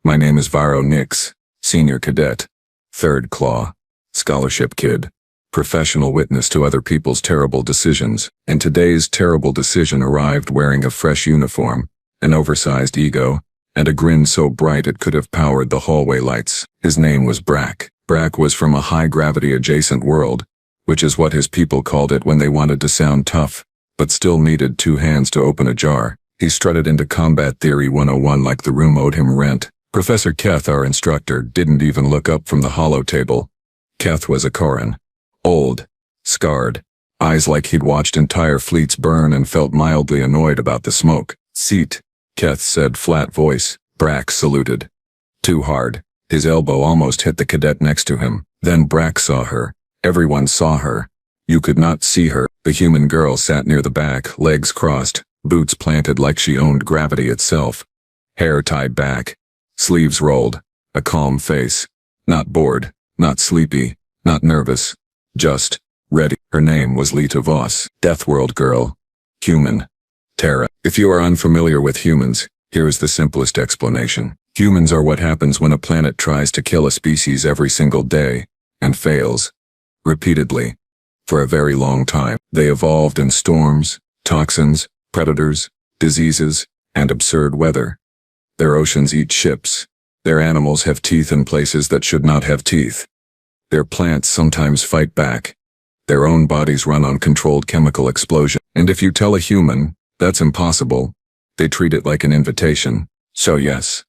My name is Varo Nix, Senior Cadet, 3rd Claw, Scholarship Kid, professional witness to other people's terrible decisions, and today's terrible decision arrived wearing a fresh uniform, an oversized ego, and a grin so bright it could have powered the hallway lights. His name was Brack. Brack was from a high-gravity adjacent world, which is what his people called it when they wanted to sound tough, but still needed 2 hands to open a jar. He strutted into Combat Theory 101 like the room owed him rent. Professor Keth, our instructor, didn't even look up from the hollow table. Keth was a Koran. Old, scarred, eyes like he'd watched entire fleets burn and felt mildly annoyed about the smoke. Seat, Keth said, flat voice. Brack saluted. Too hard. His elbow almost hit the cadet next to him. Then Brack saw her. Everyone saw her. You could not see her. The human girl sat near the back, legs crossed, boots planted like she owned gravity itself. Hair tied back. Sleeves rolled. A calm face. Not bored. Not sleepy. Not nervous. Just ready. Her name was Lita Voss. Deathworld girl. Human. Terra. If you are unfamiliar with humans, here is the simplest explanation. Humans are what happens when a planet tries to kill a species every single day, and fails. Repeatedly. For a very long time. They evolved in storms, toxins, predators, diseases, and absurd weather. Their oceans eat ships. Their animals have teeth in places that should not have teeth. Their plants sometimes fight back. Their own bodies run on controlled chemical explosion. And if you tell a human, that's impossible, they treat it like an invitation. So yes,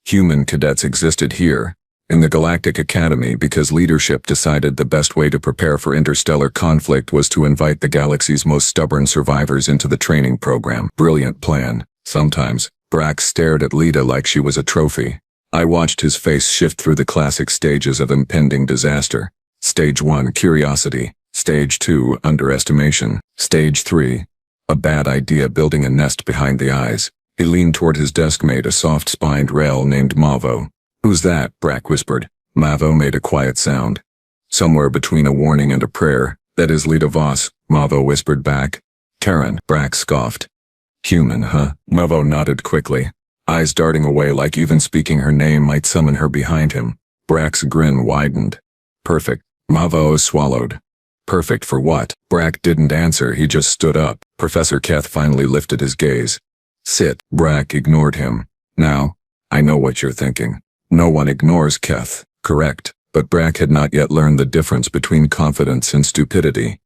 human cadets existed here, in the Galactic Academy, because leadership decided the best way to prepare for interstellar conflict was to invite the galaxy's most stubborn survivors into the training program. Brilliant plan. Sometimes, Brack stared at Lita like she was a trophy. I watched his face shift through the classic stages of impending disaster. Stage 1, curiosity. Stage 2, underestimation. Stage 3, a bad idea building a nest behind the eyes. He leaned toward his deskmate, a soft-spined Rel named Mavo. Who's that? Brack whispered. Mavo made a quiet sound. Somewhere between a warning and a prayer. That is Lita Voss, Mavo whispered back. Terran, Brack scoffed. Human, huh? Mavo nodded quickly, eyes darting away like even speaking her name might summon her behind him. Brack's grin widened. Perfect. Mavo swallowed. Perfect for what? Brack didn't answer, he just stood up. Professor Keth finally lifted his gaze. Sit. Brack ignored him. Now, I know what you're thinking. No one ignores Keth, correct, but Brack had not yet learned the difference between confidence and stupidity.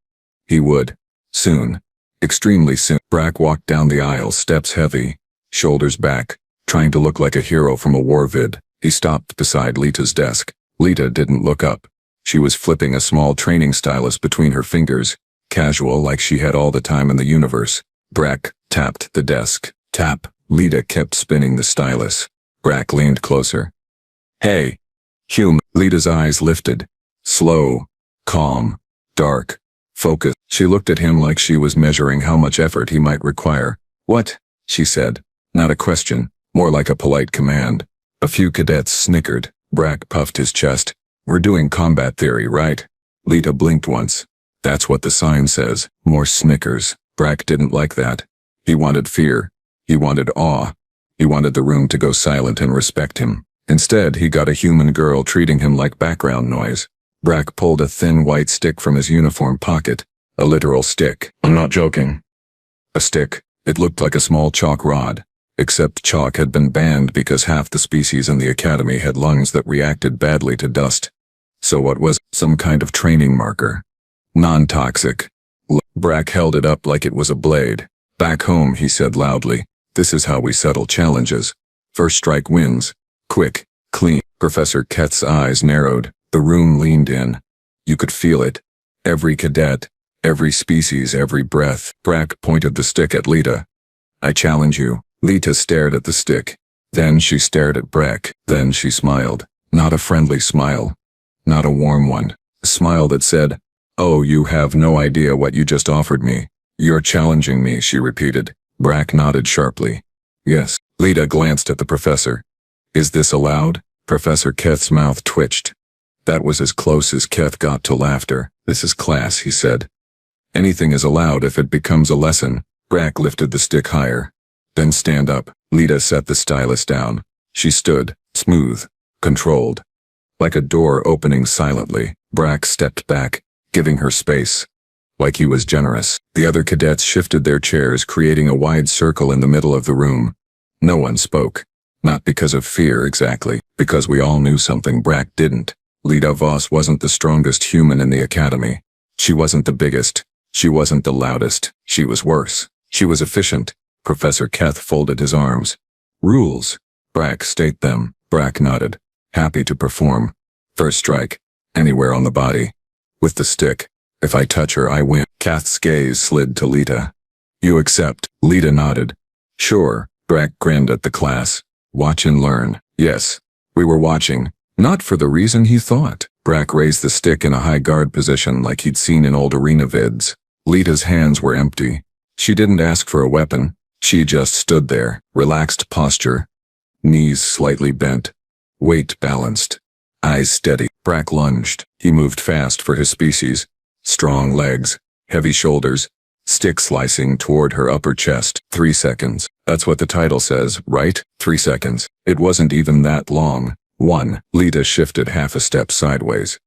He would. Soon. Extremely soon. Brack walked down the aisle, steps heavy, shoulders back, trying to look like a hero from a war vid. He stopped beside Lita's desk. Lita didn't look up. She was flipping a small training stylus between her fingers, casual like she had all the time in the universe. Brack tapped the desk. Tap. Lita kept spinning the stylus. Brack leaned closer. Hey. Human. Lita's eyes lifted. Slow. Calm. Dark. Focused. She looked at him like she was measuring how much effort he might require. What? She said. Not a question. More like a polite command. A few cadets snickered. Brack puffed his chest. We're doing combat theory, right? Lita blinked once. That's what the sign says. More snickers. Brack didn't like that. He wanted fear. He wanted awe. He wanted the room to go silent and respect him. Instead, he got a human girl treating him like background noise. Brack pulled a thin white stick from his uniform pocket. A literal stick. I'm not joking. A stick. It looked like a small chalk rod. Except chalk had been banned because half the species in the academy had lungs that reacted badly to dust. So what was some kind of training marker? Non-toxic. Brack held it up like it was a blade. Back home, he said loudly. This is how we settle challenges. First strike wins. Quick, clean. Professor Keth's eyes narrowed. The room leaned in. You could feel it. Every cadet, every species, every breath. Brack pointed the stick at Lita. I challenge you. Lita stared at the stick. Then she stared at Brack. Then she smiled. Not a friendly smile. Not a warm one. A smile that said, oh, you have no idea what you just offered me. You're challenging me, she repeated. Brack nodded sharply. Yes. Lita glanced at the professor. Is this allowed? Professor Keth's mouth twitched. That was as close as Keth got to laughter. This is class, he said. Anything is allowed if it becomes a lesson. Brack lifted the stick higher. Then stand up. Lita set the stylus down. She stood, Smooth. Controlled. Like a door opening silently, Brack stepped back, giving her space. Like he was generous. The other cadets shifted their chairs, creating a wide circle in the middle of the room. No one spoke. Not because of fear exactly, because we all knew something Brack didn't. Lita Voss wasn't the strongest human in the academy. She wasn't the biggest. She wasn't the loudest. She was worse. She was efficient. Professor Keth folded his arms. Rules. Brack, state them. Brack nodded. Happy to perform. First strike. Anywhere on the body. With the stick. If I touch her, I win. Keth's gaze slid to Lita. You accept. Lita nodded. Sure. Brack grinned at the class. Watch and learn. Yes. We were watching. Not for the reason he thought. Brack raised the stick in a high guard position like he'd seen in old arena vids. Lita's hands were empty. She didn't ask for a weapon. She just stood there, relaxed posture. Knees slightly bent. Weight balanced. Eyes steady. Brack lunged. He moved fast for his species. Strong legs. Heavy shoulders. Stick slicing toward her upper chest. 3 seconds. That's what the title says, right? 3 seconds. It wasn't even that long. 1. Lita shifted half a step sideways.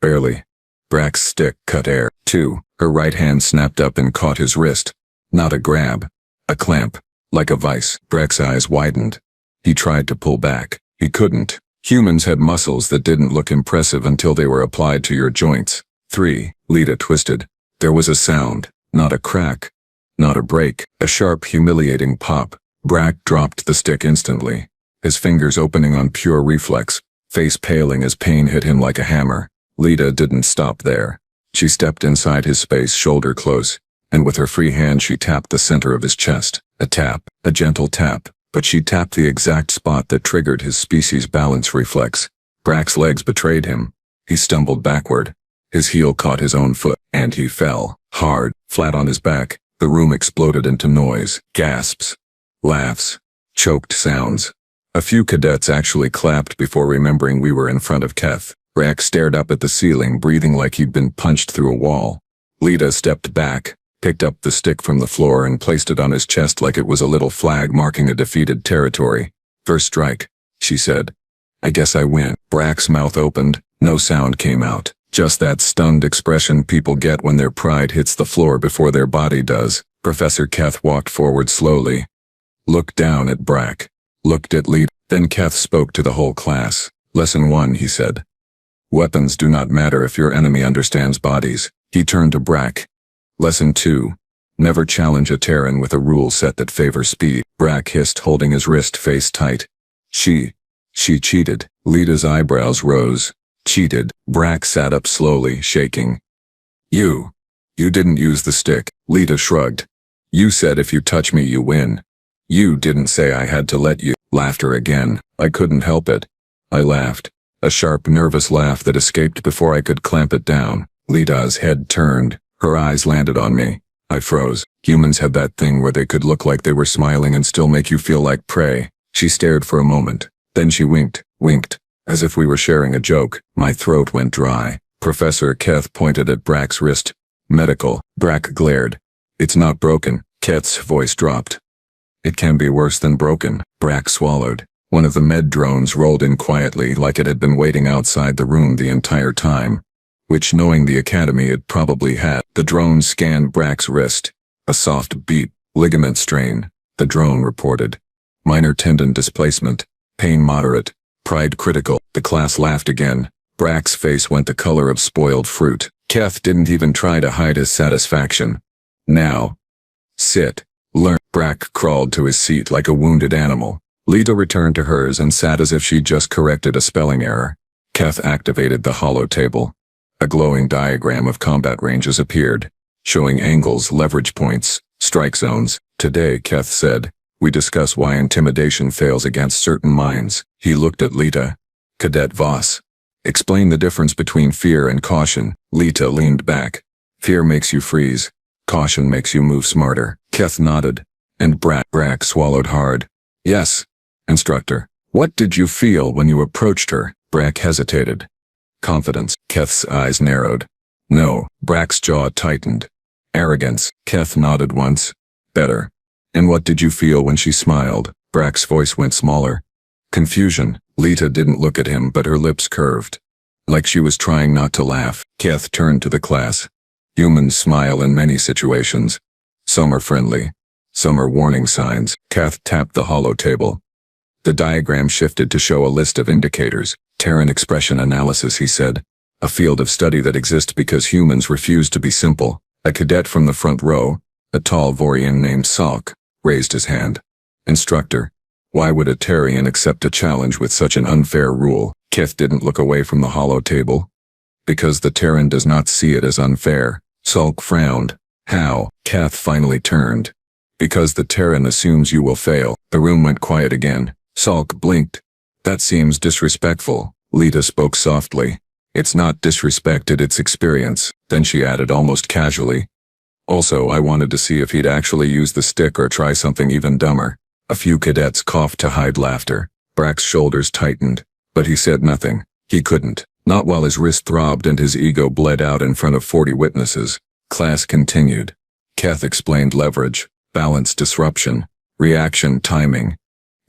Barely. Brack's stick cut air. 2. Her right hand snapped up and caught his wrist. Not a grab. A clamp. Like a vice. Brack's eyes widened. He tried to pull back. He couldn't. Humans had muscles that didn't look impressive until they were applied to your joints. 3. Lita twisted. There was a sound. Not a crack. Not a break. A sharp, humiliating pop. Brack dropped the stick instantly. His fingers opening on pure reflex, face paling as pain hit him like a hammer. Lita didn't stop there. She stepped inside his space, shoulder close, and with her free hand she tapped the center of his chest. A tap, a gentle tap, but she tapped the exact spot that triggered his species' balance reflex. Brack's legs betrayed him. He stumbled backward. His heel caught his own foot, and he fell, hard, flat on his back. The room exploded into noise, gasps, laughs, choked sounds. A few cadets actually clapped before remembering we were in front of Keth. Brack stared up at the ceiling, breathing like he'd been punched through a wall. Lita stepped back, picked up the stick from the floor and placed it on his chest like it was a little flag marking a defeated territory. First strike, she said. I guess I win. Brack's mouth opened. No sound came out. Just that stunned expression people get when their pride hits the floor before their body does. Professor Keth walked forward slowly. Looked down at Brack. Looked at Lita. Then Keth spoke to the whole class. Lesson 1, he said. Weapons do not matter if your enemy understands bodies. He turned to Brack. Lesson 2. Never challenge a Terran with a rule set that favors speed. Brack hissed, holding his wrist face tight. She cheated. Lita's eyebrows rose. Cheated. Brack sat up slowly, shaking. You didn't use the stick. Lita shrugged. You said if you touch me you win. You didn't say I had to let you. Laughter again. I couldn't help it. I laughed. A sharp, nervous laugh that escaped before I could clamp it down. Lita's head turned. Her eyes landed on me. I froze. Humans had that thing where they could look like they were smiling and still make you feel like prey. She stared for a moment. Then she winked, as if we were sharing a joke. My throat went dry. Professor Keth pointed at Brack's wrist. Medical. Brack glared. It's not broken. Keth's voice dropped. It can be worse than broken. Brack swallowed. One of the med drones rolled in quietly like it had been waiting outside the room the entire time. Which, knowing the academy, it probably had. The drone scanned Brack's wrist. A soft beat. Ligament strain. The drone reported. Minor tendon displacement. Pain moderate. Pride critical. The class laughed again. Brack's face went the color of spoiled fruit. Keth didn't even try to hide his satisfaction. Now. Sit. Learn. Brack crawled to his seat like a wounded animal. Lita returned to hers and sat as if she'd just corrected a spelling error. Keth activated the holo table. A glowing diagram of combat ranges appeared, showing angles, leverage points, strike zones. Today, Keth said, we discuss why intimidation fails against certain minds. He looked at Lita. Cadet Voss. Explain the difference between fear and caution. Lita leaned back. Fear makes you freeze. Caution makes you move smarter. Keth nodded, and Brack swallowed hard. Yes, instructor. What did you feel when you approached her? Brack hesitated. Confidence. Keth's eyes narrowed. No. Brack's jaw tightened. Arrogance. Keth nodded once. Better. And what did you feel when she smiled? Brack's voice went smaller. Confusion. Lita didn't look at him, but her lips curved, like she was trying not to laugh. Keth turned to the class. Humans smile in many situations. Some are friendly. Some are warning signs. Keth tapped the hollow table. The diagram shifted to show a list of indicators. Terran expression analysis, he said. A field of study that exists because humans refuse to be simple. A cadet from the front row, a tall Vorian named Salk, raised his hand. Instructor, why would a Terrian accept a challenge with such an unfair rule? Keth didn't look away from the hollow table. Because the Terran does not see it as unfair. Salk frowned. How? Keth finally turned. Because the Terran assumes you will fail. The room went quiet again. Salk blinked. That seems disrespectful. Lita spoke softly. It's not disrespected, it's experience. Then she added almost casually. Also, I wanted to see if he'd actually use the stick or try something even dumber. A few cadets coughed to hide laughter. Brack's shoulders tightened, but he said nothing. He couldn't. Not while his wrist throbbed and his ego bled out in front of 40 witnesses. Class continued. Keth explained leverage, balance, disruption, reaction, timing.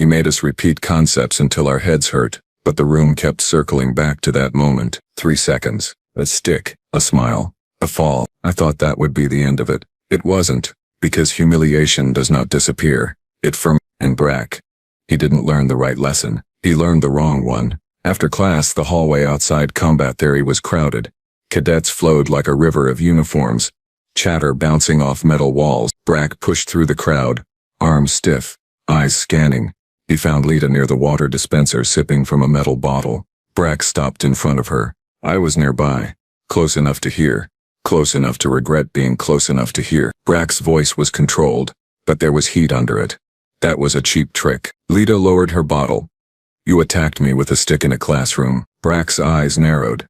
He made us repeat concepts until our heads hurt, but the room kept circling back to that moment. 3 seconds. A stick, a smile, a fall. I thought that would be the end of it. It wasn't, because humiliation does not disappear. It and Brack. He didn't learn the right lesson. He learned the wrong one. After class, the hallway outside combat theory was crowded. Cadets flowed like a river of uniforms, chatter bouncing off metal walls. Brack pushed through the crowd, arms stiff, eyes scanning. He found Lita near the water dispenser sipping from a metal bottle. Brack stopped in front of her. I was nearby, close enough to hear, close enough to regret being close enough to hear. Brack's voice was controlled, but there was heat under it. That was a cheap trick. Lita lowered her bottle. You attacked me with a stick in a classroom. Brack's eyes narrowed.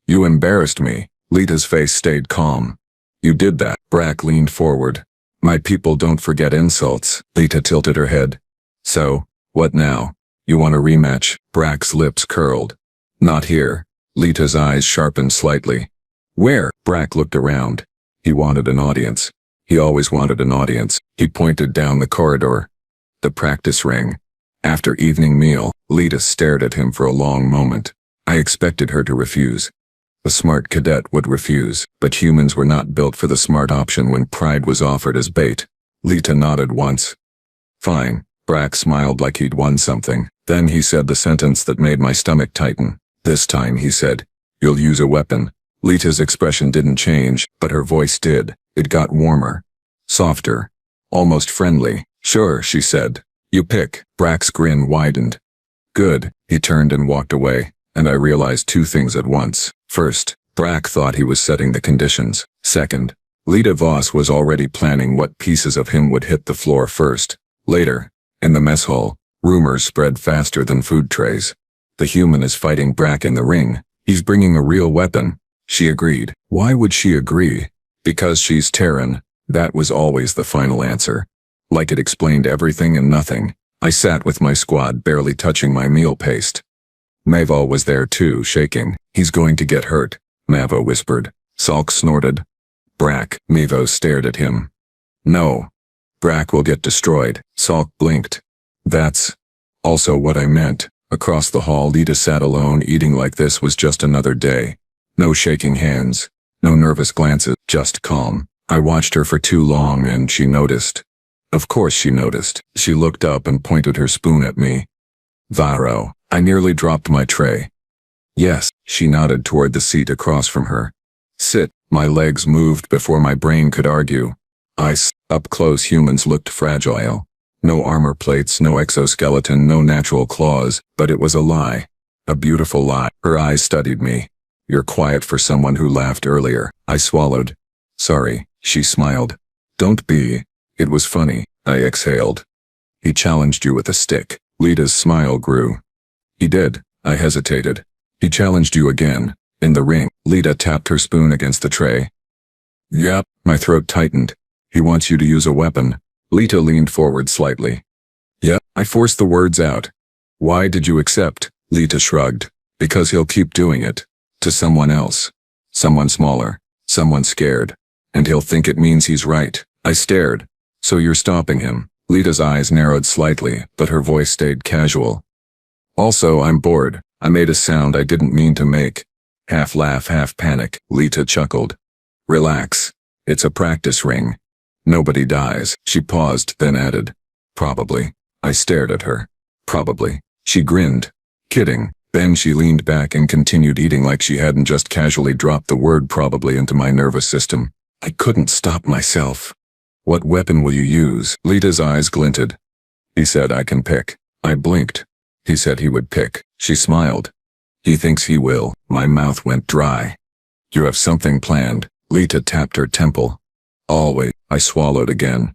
You embarrassed me. Lita's face stayed calm. You did that. Brack leaned forward. My people don't forget insults. Lita tilted her head. So, what now? You want a rematch? Brack's lips curled. Not here. Lita's eyes sharpened slightly. Where? Brack looked around. He wanted an audience. He always wanted an audience. He pointed down the corridor. The practice ring. After evening meal, Lita stared at him for a long moment. I expected her to refuse. A smart cadet would refuse, but humans were not built for the smart option when pride was offered as bait. Lita nodded once. Fine. Brack smiled like he'd won something. Then he said the sentence that made my stomach tighten. This time he said, you'll use a weapon. Lita's expression didn't change, but her voice did. It got warmer. Softer. Almost friendly. Sure, she said. You pick. Brack's grin widened. Good. He turned and walked away, and I realized 2 things at once. First, Brack thought he was setting the conditions. Second, Lita Voss was already planning what pieces of him would hit the floor first. Later, in the mess hall, rumors spread faster than food trays. The human is fighting Brack in the ring. He's bringing a real weapon. She agreed. Why would she agree? Because she's Terran. That was always the final answer. Like it explained everything and nothing. I sat with my squad, barely touching my meal paste. Mavo was there too, shaking. He's going to get hurt, Mavo whispered. Salk snorted. Brack. Mavo stared at him. No. Brack will get destroyed. Salk blinked. That's also what I meant. Across the hall, Lita sat alone, eating like this was just another day. No shaking hands. No nervous glances. Just calm. I watched her for too long and she noticed. Of course she noticed. She looked up and pointed her spoon at me. Varo. I nearly dropped my tray. Yes, she nodded toward the seat across from her. Sit. My legs moved before my brain could argue. Up close, humans looked fragile. No armor plates, no exoskeleton, no natural claws, but it was a lie. A beautiful lie. Her eyes studied me. You're quiet for someone who laughed earlier. I swallowed. Sorry, she smiled. Don't be. It was funny. I exhaled. He challenged you with a stick. Lita's smile grew. He did. I hesitated. He challenged you again. In the ring. Lita tapped her spoon against the tray. Yep. My throat tightened. He wants you to use a weapon. Lita leaned forward slightly. Yeah. I forced the words out. Why did you accept? Lita shrugged. Because he'll keep doing it. To someone else. Someone smaller. Someone scared. And he'll think it means he's right. I stared. So you're stopping him. Lita's eyes narrowed slightly, but her voice stayed casual. Also, I'm bored. I made a sound I didn't mean to make. Half laugh, half panic. Lita chuckled. Relax. It's a practice ring. Nobody dies. She paused, then added. Probably. I stared at her. Probably. She grinned. Kidding. Then she leaned back and continued eating like she hadn't just casually dropped the word probably into my nervous system. I couldn't stop myself. What weapon will you use? Lita's eyes glinted. He said I can pick. I blinked. He said he would pick. She smiled. He thinks he will. My mouth went dry. You have something planned. Lita tapped her temple. Always. I swallowed again.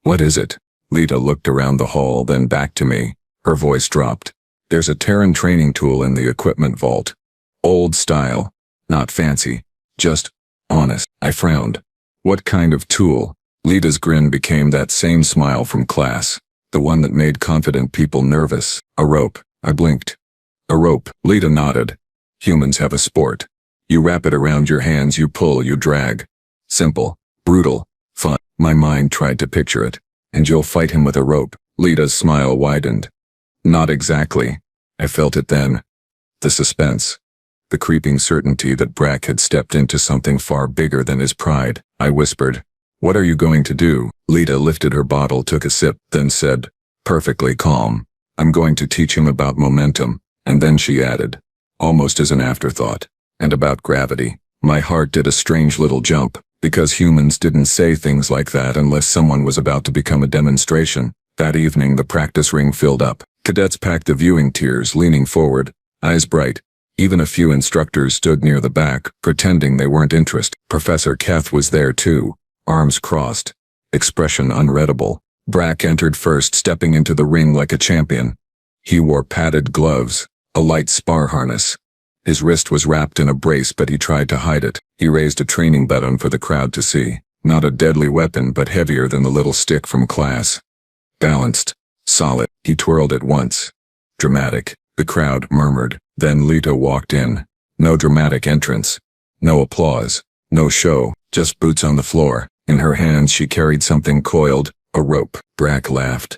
What is it? Lita looked around the hall, then back to me. Her voice dropped. There's a Terran training tool in the equipment vault. Old style. Not fancy. Just honest. I frowned. What kind of tool? Lita's grin became that same smile from class. The one that made confident people nervous. A rope. I blinked. A rope. Lita nodded. Humans have a sport. You wrap it around your hands, you pull, you drag. Simple. Brutal. Fun. My mind tried to picture it. And you'll fight him with a rope. Lita's smile widened. Not exactly. I felt it then. The suspense. The creeping certainty that Brack had stepped into something far bigger than his pride. I whispered. What are you going to do? Lita lifted her bottle, took a sip, then said, perfectly calm. I'm going to teach him about momentum. And then she added, almost as an afterthought, and about gravity. My heart did a strange little jump, because humans didn't say things like that unless someone was about to become a demonstration. That evening the practice ring filled up. Cadets packed the viewing tiers, leaning forward, eyes bright. Even a few instructors stood near the back, pretending they weren't interested. Professor Keth was there too, arms crossed, expression unreadable. Brack entered first, stepping into the ring like a champion. He wore padded gloves, a light spar harness. His wrist was wrapped in a brace, but he tried to hide it. He raised a training button for the crowd to see. Not a deadly weapon, but heavier than the little stick from class. Balanced. Solid. He twirled it once. Dramatic. The crowd murmured. Then Lita walked in. No dramatic entrance. No applause. No show. Just boots on the floor. In her hands she carried something coiled. A rope. Brack laughed.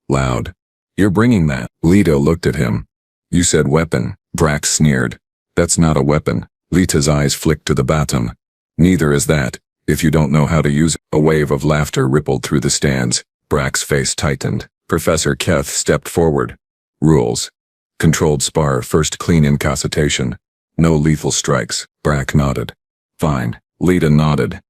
Loud. You're bringing that. Lita looked at him. You said weapon. Brack sneered. That's not a weapon. Lita's eyes flicked to the baton. Neither is that, if you don't know how to use it. A wave of laughter rippled through the stands. Brack's face tightened. Professor Keth stepped forward. Rules. Controlled spar, first clean incapacitation. No lethal strikes. Brack nodded. Fine. Lita nodded.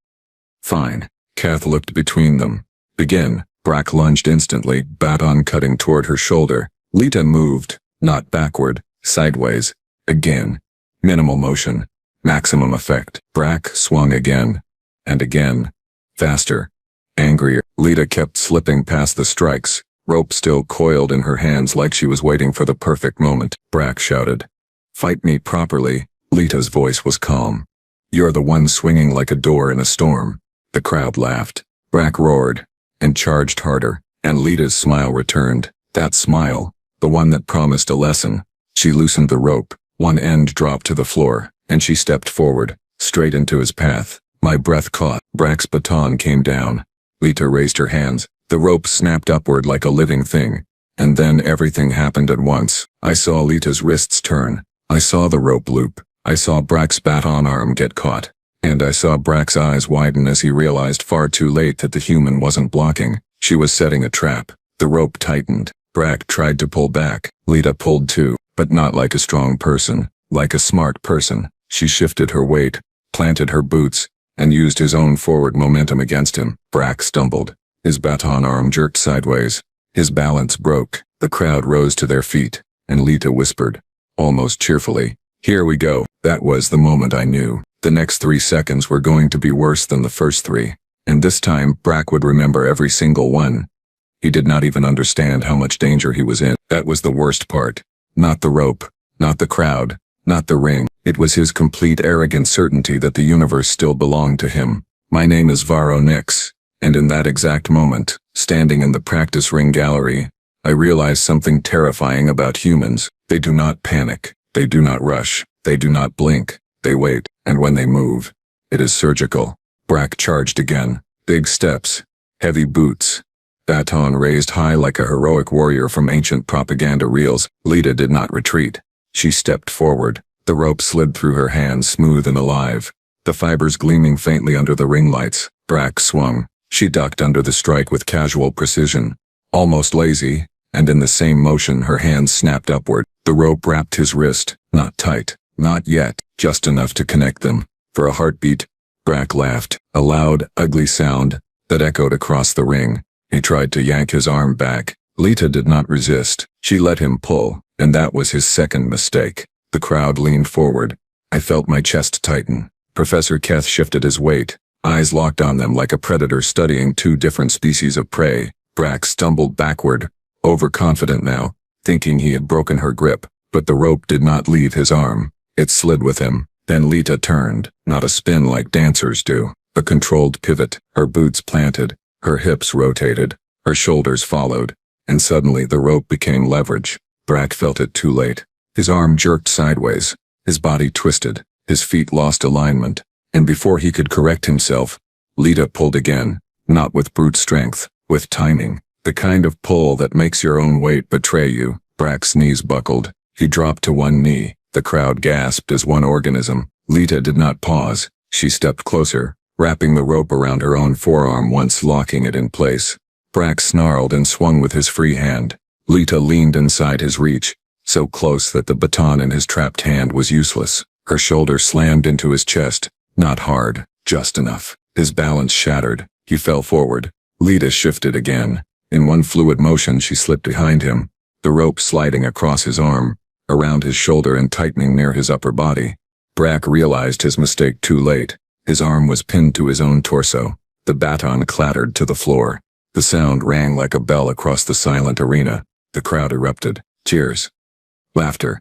Fine. Keth looked between them. Begin. Brack lunged instantly, baton cutting toward her shoulder. Lita moved, not backward, sideways. Again. Minimal motion. Maximum effect. Brack swung again. And again. Faster. Angrier. Lita kept slipping past the strikes, rope still coiled in her hands like she was waiting for the perfect moment. Brack shouted. Fight me properly. Lita's voice was calm. You're the one swinging like a door in a storm. The crowd laughed. Brack roared. And charged harder. And Lita's smile returned. That smile. The one that promised a lesson. She loosened the rope. One end dropped to the floor. And she stepped forward. Straight into his path. My breath caught. Brack's baton came down. Lita raised her hands. The rope snapped upward like a living thing. And then everything happened at once. I saw Lita's wrists turn. I saw the rope loop. I saw Brack's baton arm get caught. And I saw Brack's eyes widen as he realized far too late that the human wasn't blocking. She was setting a trap. The rope tightened. Brack tried to pull back. Lita pulled too, but not like a strong person. Like a smart person. She shifted her weight, planted her boots, and used his own forward momentum against him. Brack stumbled. His baton arm jerked sideways. His balance broke. The crowd rose to their feet, and Lita whispered, almost cheerfully, here we go. That was the moment I knew. The next 3 seconds were going to be worse than the first 3. And this time, Brack would remember every single one. He did not even understand how much danger he was in. That was the worst part. Not the rope. Not the crowd. Not the ring. It was his complete arrogant certainty that the universe still belonged to him. My name is Varo Nix. And in that exact moment, standing in the practice ring gallery, I realized something terrifying about humans. They do not panic. They do not rush. They do not blink. They wait. And when they move, it is surgical. Brack charged again. Big steps. Heavy boots. baton raised high like a heroic warrior from ancient propaganda reels. Lita did not retreat. She stepped forward. The rope slid through her hands, smooth and alive, the fibers gleaming faintly under the ring lights. Brack swung. She ducked under the strike with casual precision, almost lazy, and in the same motion her hands snapped upward. The rope wrapped his wrist, not tight, not yet, just enough to connect them. For a heartbeat, Brack laughed, a loud, ugly sound that echoed across the ring. He tried to yank his arm back. Lita did not resist. She let him pull, and that was his second mistake. The crowd leaned forward. I felt my chest tighten. Professor Keth shifted his weight, eyes locked on them like a predator studying two different species of prey. Brack stumbled backward, overconfident now, thinking he had broken her grip, but the rope did not leave his arm. It slid with him. Then Lita turned, not a spin like dancers do, a controlled pivot. Her boots planted, her hips rotated, her shoulders followed, and suddenly the rope became leverage. Brack felt it too late. His arm jerked sideways, his body twisted, his feet lost alignment, and before he could correct himself, Lita pulled again, not with brute strength, with timing, the kind of pull that makes your own weight betray you. Brack's knees buckled. He dropped to one knee. The crowd gasped as one organism. Lita did not pause. She stepped closer, wrapping the rope around her own forearm once locking it in place. Brack snarled and swung with his free hand. Lita leaned inside his reach, so close that the baton in his trapped hand was useless. Her shoulder slammed into his chest, not hard, just enough. His balance shattered. He fell forward. Lita shifted again. In one fluid motion she slipped behind him, the rope sliding across his arm, around his shoulder and tightening near his upper body. Brack realized his mistake too late. His arm was pinned to his own torso. The baton clattered to the floor. The sound rang like a bell across the silent arena. The crowd erupted. Cheers. Laughter.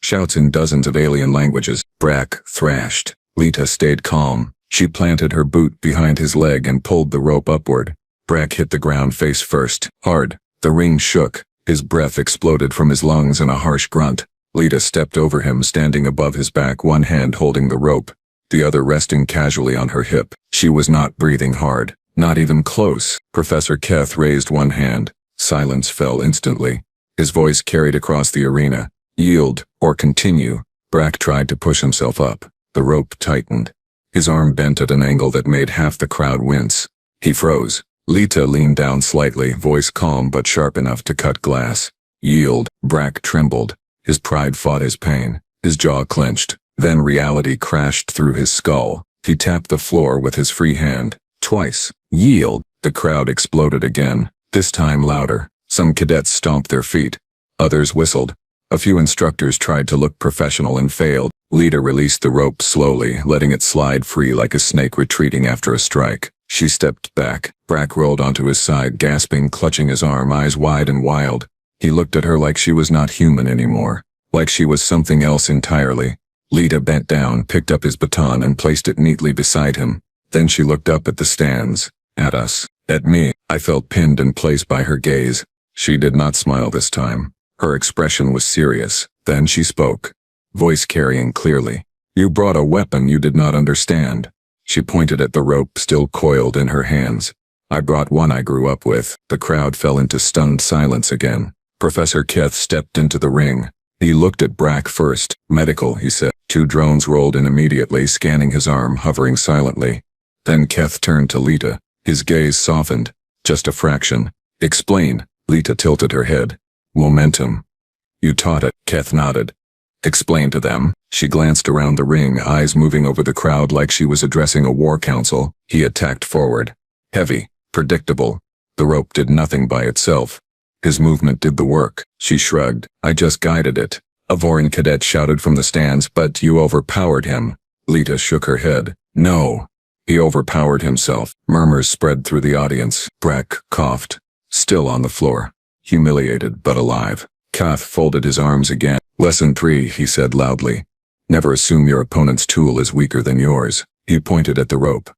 Shouts in dozens of alien languages. Brack thrashed. Lita stayed calm. She planted her boot behind his leg and pulled the rope upward. Brack hit the ground face first, hard. The ring shook. His breath exploded from his lungs in a harsh grunt. Lita stepped over him, standing above his back, one hand holding the rope, the other resting casually on her hip. She was not breathing hard, not even close. Professor Keth raised one hand. Silence fell instantly. His voice carried across the arena. Yield, or continue. Brack tried to push himself up. The rope tightened. His arm bent at an angle that made half the crowd wince. He froze. Lita leaned down slightly, voice calm but sharp enough to cut glass. Yield. Brack trembled. His pride fought his pain. His jaw clenched. Then reality crashed through his skull. He tapped the floor with his free hand. Twice. Yield. The crowd exploded again, this time louder. Some cadets stomped their feet. Others whistled. A few instructors tried to look professional and failed. Lita released the rope slowly, letting it slide free like a snake retreating after a strike. She stepped back. Brack rolled onto his side, gasping, clutching his arm, eyes wide and wild. He looked at her like she was not human anymore, like she was something else entirely. Lita bent down, picked up his baton and placed it neatly beside him. Then she looked up at the stands, at us, at me. I felt pinned in place by her gaze. She did not smile this time. Her expression was serious. Then she spoke, voice carrying clearly. You brought a weapon you did not understand. She pointed at the rope still coiled in her hands. I brought one I grew up with. The crowd fell into stunned silence again. Professor Keth stepped into the ring. He looked at Brack first. Medical, he said. 2 drones rolled in immediately, scanning his arm, hovering silently. Then Keth turned to Lita. His gaze softened. Just a fraction. Explain. Lita tilted her head. Momentum. You taught it. Keth nodded. Explain to them. She glanced around the ring, eyes moving over the crowd like she was addressing a war council. He attacked forward. Heavy. Predictable. The rope did nothing by itself. His movement did the work. She shrugged. I just guided it. A Vorin cadet shouted from the stands, but you overpowered him. Lita shook her head. No. He overpowered himself. Murmurs spread through the audience. Brack coughed. Still on the floor. Humiliated but alive. Keth folded his arms again. Lesson 3, he said loudly. Never assume your opponent's tool is weaker than yours. He pointed at the rope.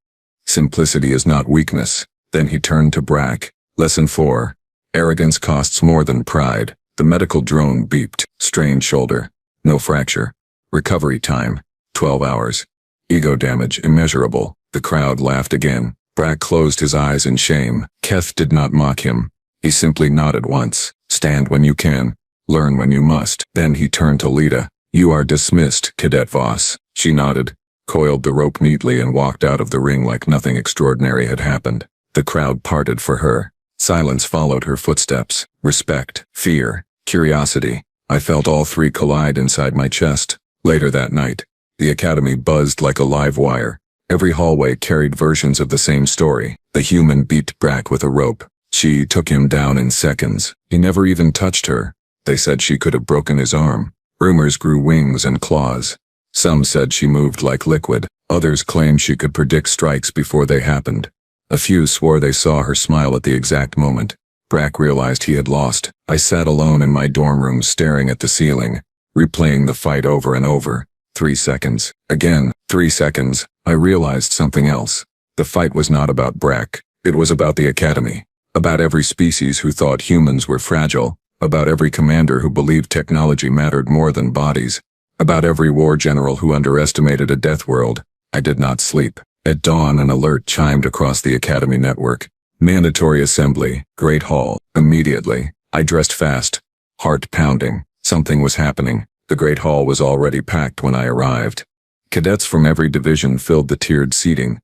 Simplicity is not weakness. Then he turned to Brack. Lesson 4. Arrogance costs more than pride. The medical drone beeped. Strained shoulder. No fracture. Recovery time. 12 hours. Ego damage immeasurable. The crowd laughed again. Brack closed his eyes in shame. Keth did not mock him. He simply nodded once. Stand when you can. Learn when you must. Then he turned to Lita. You are dismissed, Cadet Voss. She nodded, coiled the rope neatly and walked out of the ring like nothing extraordinary had happened. The crowd parted for her. Silence followed her footsteps. Respect, fear, curiosity. I felt all three collide inside my chest. Later that night, the academy buzzed like a live wire. Every hallway carried versions of the same story. The human beat Brack with a rope. She took him down in seconds. He never even touched her. They said she could have broken his arm. Rumors grew wings and claws. Some said she moved like liquid. Others claimed she could predict strikes before they happened. A few swore they saw her smile at the exact moment. Brack realized he had lost. I sat alone in my dorm room staring at the ceiling, replaying the fight over and over. 3 seconds. Again, 3 seconds. I realized something else. The fight was not about Brack. It was about the academy. About every species who thought humans were fragile. About every commander who believed technology mattered more than bodies. About every war general who underestimated a Deathworld. I did not sleep. At dawn, an alert chimed across the academy network. Mandatory assembly, Great Hall. Immediately, I dressed fast, heart pounding. Something was happening. The Great Hall was already packed when I arrived. Cadets from every division filled the tiered seating.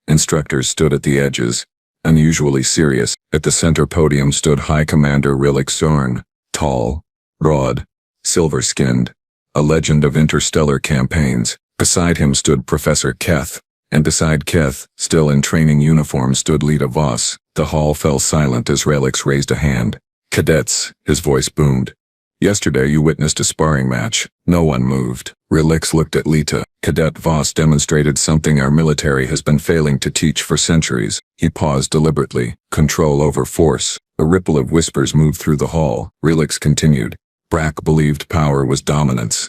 Instructors stood at the edges, unusually serious. At the center podium stood High Commander Rillik Zorn, tall, broad, silver-skinned, a legend of interstellar campaigns. Beside him stood Professor Keth, and beside Keth, still in training uniform, stood Lita Voss. The hall fell silent as Relix raised a hand. Cadets, his voice boomed. Yesterday you witnessed a sparring match. No one moved. Relix looked at Lita. Cadet Voss demonstrated something our military has been failing to teach for centuries. He paused deliberately. Control over force. A ripple of whispers moved through the hall. Relix continued. Brack believed power was dominance.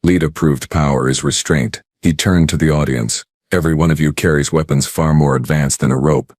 Lita proved power is restraint. He turned to the audience. Every one of you carries weapons far more advanced than a rope.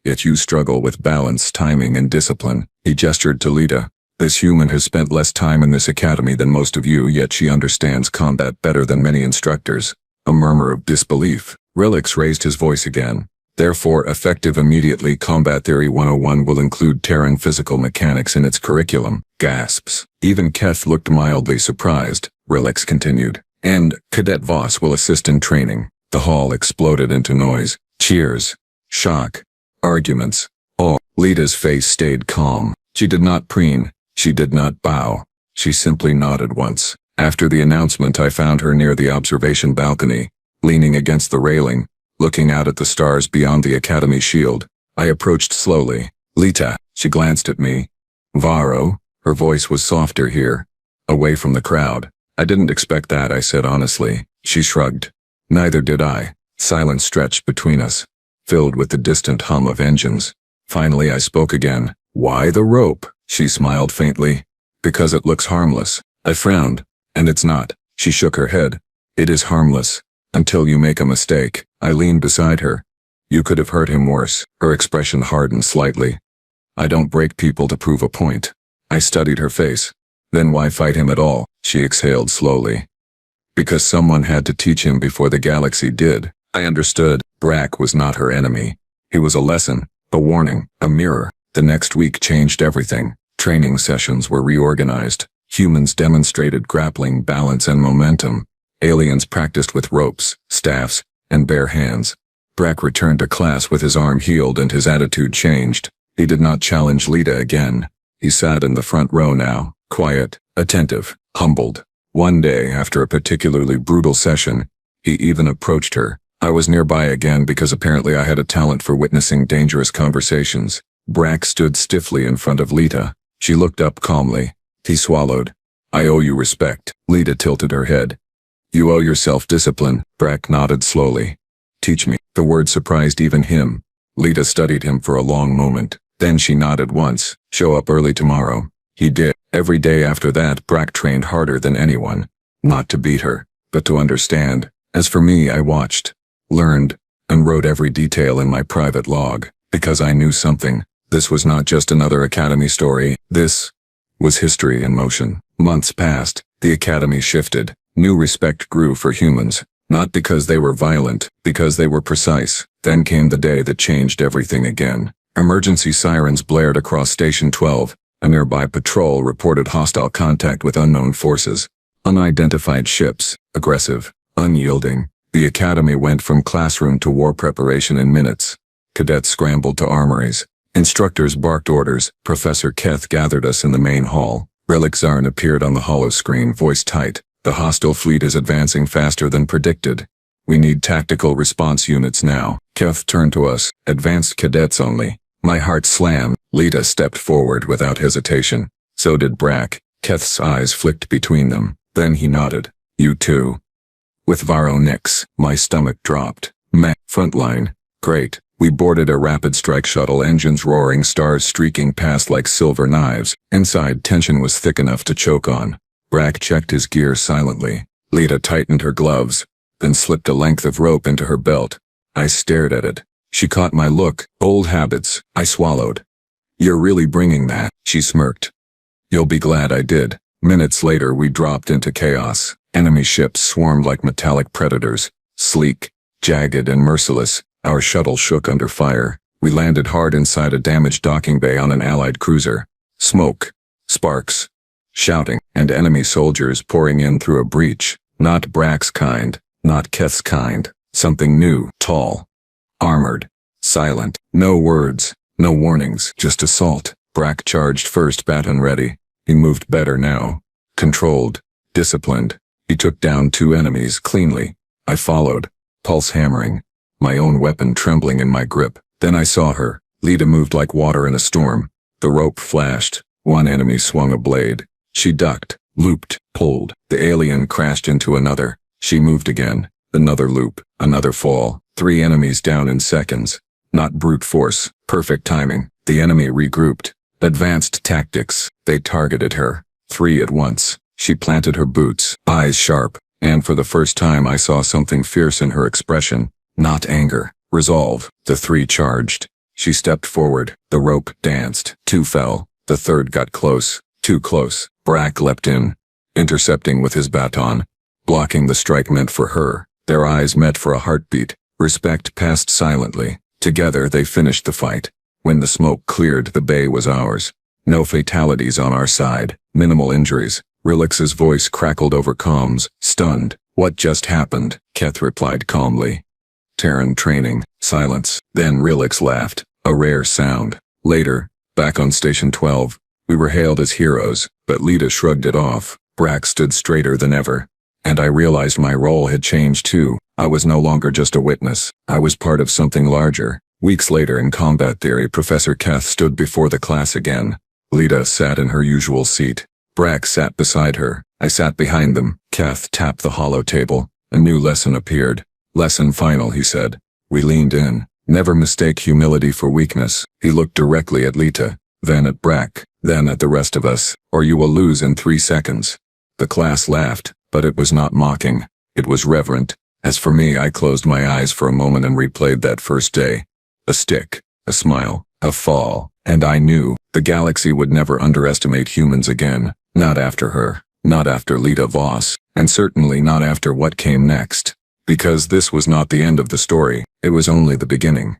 Yet you struggle with balance, timing, and discipline. He gestured to Lita. This human has spent less time in this academy than most of you, yet she understands combat better than many instructors. A murmur of disbelief. Relix raised his voice again. Therefore, effective immediately, Combat Theory 101 will include Terran physical mechanics in its curriculum. Gasps. Even Keth looked mildly surprised. Relix continued. And Cadet Voss will assist in training. The hall exploded into noise. Cheers. Shock. Arguments. All. Lita's face stayed calm. She did not preen. She did not bow. She simply nodded once. After the announcement, I found her near the observation balcony, leaning against the railing, looking out at the stars beyond the academy shield. I approached slowly. Lita. She glanced at me. Varro. Her voice was softer here, away from the crowd. I didn't expect that, I said honestly. She shrugged. Neither did I. Silence stretched between us, filled with the distant hum of engines. Finally I spoke again. Why the rope? She smiled faintly. Because it looks harmless. I frowned. And it's not. She shook her head. It is harmless. Until you make a mistake. I leaned beside her. You could have hurt him worse. Her expression hardened slightly. I don't break people to prove a point. I studied her face. Then why fight him at all? She exhaled slowly. Because someone had to teach him before the galaxy did. I understood. Brack was not her enemy. He was a lesson, a warning, a mirror. The next week changed everything. Training sessions were reorganized. Humans demonstrated grappling, balance, and momentum. Aliens practiced with ropes, staffs, and bare hands. Brack returned to class with his arm healed and his attitude changed. He did not challenge Lita again. He sat in the front row now, quiet, attentive, humbled. One day, after a particularly brutal session, he even approached her. I was nearby again because apparently I had a talent for witnessing dangerous conversations. Brack stood stiffly in front of Lita. She looked up calmly. He swallowed. I owe you respect. Lita tilted her head. You owe yourself discipline. Brack nodded slowly. Teach me. The word surprised even him. Lita studied him for a long moment. Then she nodded once. Show up early tomorrow. He did. Every day after that, Brack trained harder than anyone. Not to beat her, but to understand. As for me, I watched, learned, and wrote every detail in my private log. Because I knew something. This was not just another academy story. This was history in motion. Months passed. The academy shifted. New respect grew for humans. Not because they were violent, because they were precise. Then came the day that changed everything again. Emergency sirens blared across Station 12. A nearby patrol reported hostile contact with unknown forces. Unidentified ships, aggressive, unyielding. The academy went from classroom to war preparation in minutes. Cadets scrambled to armories. Instructors barked orders. Professor Keth gathered us in the main hall. Relic Zarn appeared on the holoscreen, voice tight. The hostile fleet is advancing faster than predicted. We need tactical response units now. Keth turned to us. Advanced cadets only. My heart slammed. Lita stepped forward without hesitation. So did Brack. Keth's eyes flicked between them. Then he nodded. You too. With Varo Nix, my stomach dropped. Meh. Frontline. Great. We boarded a rapid strike shuttle, engines roaring, stars streaking past like silver knives. Inside, tension was thick enough to choke on. Brack checked his gear silently. Lita tightened her gloves, then slipped a length of rope into her belt. I stared at it. She caught my look. Old habits. I swallowed. You're really bringing that, she smirked. You'll be glad I did. Minutes later we dropped into chaos. Enemy ships swarmed like metallic predators. Sleek, jagged and merciless. Our shuttle shook under fire. We landed hard inside a damaged docking bay on an allied cruiser. Smoke. Sparks. Shouting, and enemy soldiers pouring in through a breach. Not Brack's kind. Not Keth's kind. Something new. Tall. Armored. Silent. No words. No warnings. Just assault. Brack charged first, baton ready. He moved better now. Controlled. Disciplined. He took down 2 enemies cleanly. I followed. Pulse hammering. My own weapon trembling in my grip. Then I saw her. Lita moved like water in a storm. The rope flashed. One enemy swung a blade. She ducked, looped, pulled. The alien crashed into another. She moved again. Another loop. Another fall. 3 enemies down in seconds. Not brute force. Perfect timing. The enemy regrouped. Advanced tactics. They targeted her. 3 at once. She planted her boots, eyes sharp, and for the first time I saw something fierce in her expression. Not anger. Resolve. The 3 charged. She stepped forward. The rope danced. 2 fell. The 3rd got close. Too close. Brack leapt in, intercepting with his baton. Blocking the strike meant for her. Their eyes met for a heartbeat. Respect passed silently. Together they finished the fight. When the smoke cleared, the bay was ours. No fatalities on our side. Minimal injuries. Relix's voice crackled over comms. Stunned. What just happened? Keth replied calmly. Terran training. Silence. Then Relix laughed. A rare sound. Later, back on Station 12, we were hailed as heroes, but Lita shrugged it off. Brack stood straighter than ever. And I realized my role had changed too. I was no longer just a witness. I was part of something larger. Weeks later in combat theory, Professor Keth stood before the class again. Lita sat in her usual seat. Brack sat beside her. I sat behind them. Keth tapped the hollow table. A new lesson appeared. Lesson final, he said. We leaned in. Never mistake humility for weakness. He looked directly at Lita, then at Brack, then at the rest of us, or you will lose in 3 seconds. The class laughed, but it was not mocking. It was reverent. As for me, I closed my eyes for a moment and replayed that first day. A stick, a smile, a fall, and I knew the galaxy would never underestimate humans again. Not after her, not after Lita Voss, and certainly not after what came next. Because this was not the end of the story, it was only the beginning.